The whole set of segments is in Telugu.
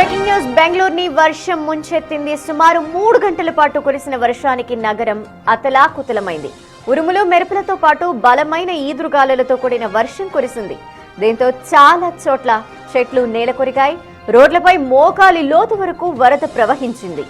బ్రేకింగ్ న్యూస్ బెంగళూరుని వర్షం ముంచెత్తింది. సుమారు 3 గంటల పాటు కురిసిన వర్షానికి నగరం అతలాకుతలమైంది. ఉరుములు మెరుపులతో పాటు బలమైన ఈదురుగాలులతో కూడిన వర్షం కురిసింది. దీంతో చాలా చోట్ల చెట్లు నేలకొరిగాయి. రోడ్లపై మోకాలి లోతు వరకు వరద ప్రవహించింది.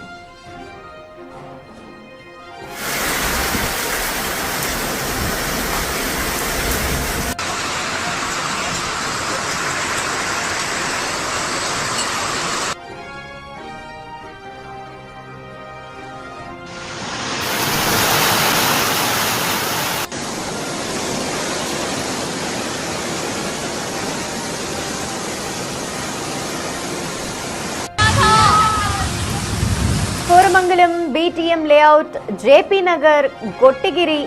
Koramangala, BTM layout, JP Nagar, Gottigere,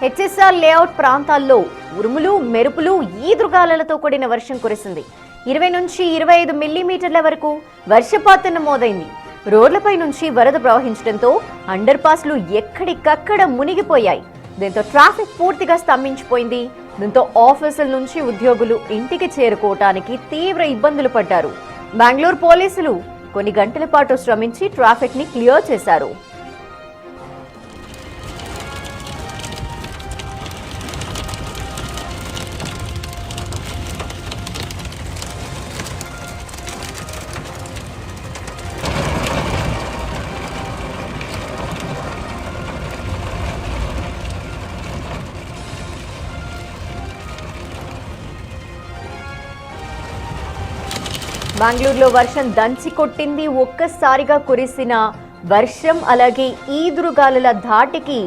HSR layout ప్రాంతాల్లో ఉరుములు మెరుపులు ఈదురుగాలులతో కూడిన వర్షం కురిసింది. 20 నుంచి 25 మిల్లీమీటర్ల వరకు వర్షపాతం నమోదైంది. రోడ్లపై నుంచి వరద ప్రవహించడంతో అండర్ పాస్లు ఎక్కడికక్కడ మునిగిపోయాయి. దీంతో ట్రాఫిక్ పూర్తిగా స్తంభించిపోయింది. దీంతో ఆఫీసుల నుంచి ఉద్యోగులు ఇంటికి చేరుకోవటానికి తీవ్ర ఇబ్బందులు పడ్డారు. బెంగళూరు పోలీసులు కొన్ని గంటల పాటు శ్రమించి ట్రాఫిక్ ని క్లియర్ చేశారు. బెంగళూరులో వర్షం దంచి కొట్టింది. ఒక్కసారిగా కురిసిన వర్షం అలాగే ఈదురుగాలుల ధాటికి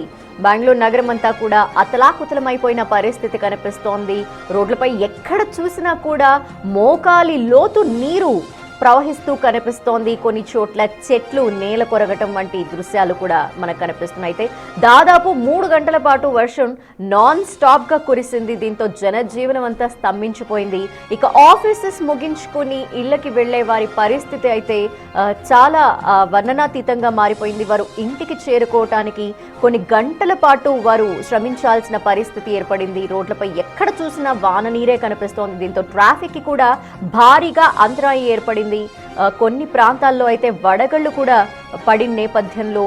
బెంగళూరు నగరం అంతా కూడా అతలాకుతలమైపోయిన పరిస్థితి కనిపిస్తోంది. రోడ్లపై ఎక్కడ చూసినా కూడా మోకాలి లోతు నీరు ప్రవహిస్తూ కనిపిస్తోంది. కొన్ని చోట్ల చెట్లు నేల కొరగటం వంటి దృశ్యాలు కూడా మనకు కనిపిస్తున్నాయి. అయితే దాదాపు 3 గంటల పాటు వర్షం నాన్ స్టాప్ గా కురిసింది. దీంతో జనజీవనం అంతా స్తంభించిపోయింది. ఇక ఆఫీసెస్ ముగించుకుని ఇళ్లకి వెళ్లే వారి పరిస్థితి అయితే చాలా వర్ణనాతీతంగా మారిపోయింది. వారు ఇంటికి చేరుకోవటానికి కొన్ని గంటల పాటు వారు శ్రమించాల్సిన పరిస్థితి ఏర్పడింది. రోడ్లపై ఎక్కడ చూసినా వాన నీరే కనిపిస్తోంది. దీంతో ట్రాఫిక్ కి కూడా భారీగా అంతరాయం ఏర్పడింది. కొన్ని ప్రాంతాల్లో అయితే వడగళ్లు కూడా పడిన నేపథ్యంలో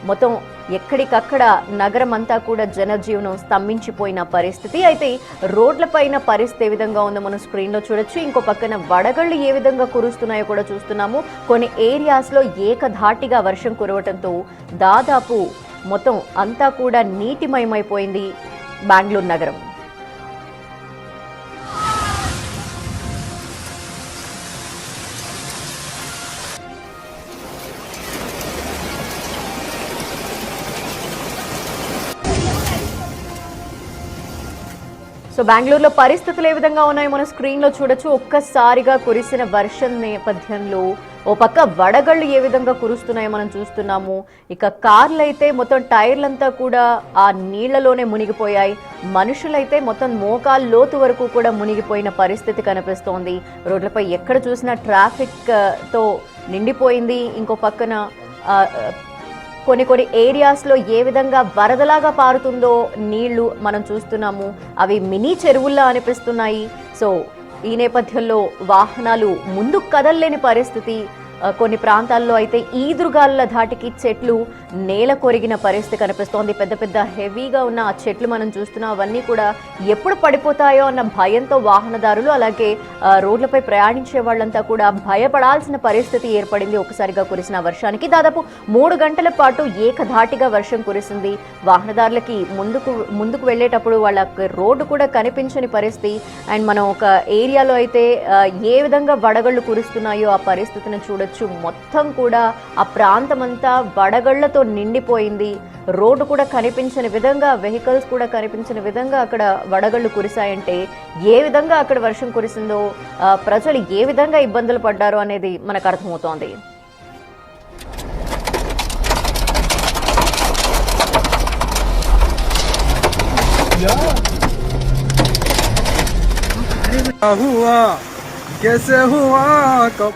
మొత్తం ఎక్కడికక్కడ నగరం అంతా కూడా జనజీవనం స్తంభించిపోయిన పరిస్థితి. అయితే రోడ్లపైన పరిస్థితి ఏ విధంగా ఉందో మనం స్క్రీన్లో చూడొచ్చు. ఇంకో పక్కన వడగళ్లు ఏ విధంగా కురుస్తున్నాయో కూడా చూస్తున్నాము. కొన్ని ఏరియాస్లో ఏకధాటిగా వర్షం కురవటంతో దాదాపు మొత్తం అంతా కూడా నీటిమయమైపోయింది బెంగళూరు నగరం. సో బెంగళూరులో పరిస్థితులు ఏ విధంగా ఉన్నాయో మనం స్క్రీన్లో చూడొచ్చు. ఒక్కసారిగా కురిసిన వర్షం నేపథ్యంలో ఓ పక్క వడగళ్ళు ఏ విధంగా కురుస్తున్నాయో మనం చూస్తున్నాము. ఇక కార్లు అయితే మొత్తం టైర్లంతా కూడా ఆ నీళ్లలోనే మునిగిపోయాయి. మనుషులైతే మొత్తం మోకాలు లోతు వరకు కూడా మునిగిపోయిన పరిస్థితి కనిపిస్తోంది. రోడ్లపై ఎక్కడ చూసినా ట్రాఫిక్ తో నిండిపోయింది. ఇంకో పక్కన కొన్ని ఏరియాస్లో ఏ విధంగా వరదలాగా పారుతుందో నీళ్లు మనం చూస్తున్నాము. అవి మినీ చెరువుల్లా అనిపిస్తున్నాయి. సో ఈ నేపథ్యంలో వాహనాలు ముందుకు కదలలేని పరిస్థితి. కొన్ని ప్రాంతాల్లో అయితే ఈదురుగాలుల ధాటికి చెట్లు నేల కొరిగిన పరిస్థితి కనిపిస్తోంది. పెద్ద పెద్ద హెవీగా ఉన్న ఆ చెట్లు మనం చూస్తున్నాం. అవన్నీ కూడా ఎప్పుడు పడిపోతాయో అన్న భయంతో వాహనదారులు అలాగే రోడ్లపై ప్రయాణించే వాళ్ళంతా కూడా భయపడాల్సిన పరిస్థితి ఏర్పడింది. ఒకసారిగా కురిసిన వర్షానికి దాదాపు 3 గంటల పాటు ఏకధాటిగా వర్షం కురిసింది. వాహనదారులకి ముందుకు వెళ్ళేటప్పుడు వాళ్ళ రోడ్డు కూడా కనిపించని పరిస్థితి. అండ్ మనం ఒక ఏరియాలో అయితే ఏ విధంగా వడగళ్ళు కురుస్తున్నాయో ఆ పరిస్థితిని చూడొచ్చు. మొత్తం కూడా ఆ ప్రాంతం అంతా వడగళ్లతో నిండిపోయింది. రోడ్డు కూడా కనిపించని విధంగా, వెహికల్స్ కూడా కనిపించని విధంగా అక్కడ వడగళ్ళు కురిశాయంటే ఏ విధంగా అక్కడ వర్షం కురిసిందో, ప్రజలు ఏ విధంగా ఇబ్బందులు పడ్డారో అనేది మనకు అర్థమవుతోంది. हुआ कैसे हुआ कब